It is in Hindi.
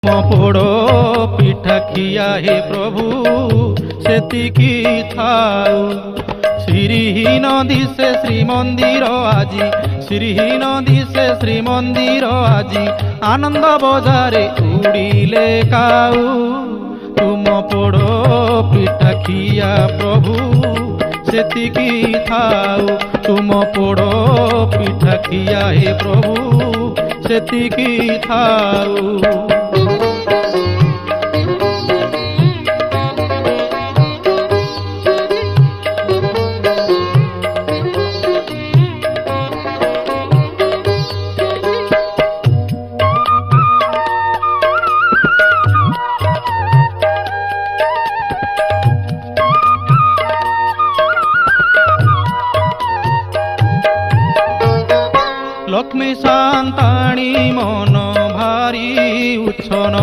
पोड़ो पिठा खिया हे प्रभु सेतिकी थाउ। श्रीहीन दिशे श्रीमंदिर आजी, श्रीहीन दिशे श्रीमंदिर आजी, आनंद बजारे उड़िले काऊ। तुम पोड़ो पिठा खिया प्रभु सेतिकी थाउ। तुम पोड़ो पिठा खिया हे प्रभु सेतिकी थाउ।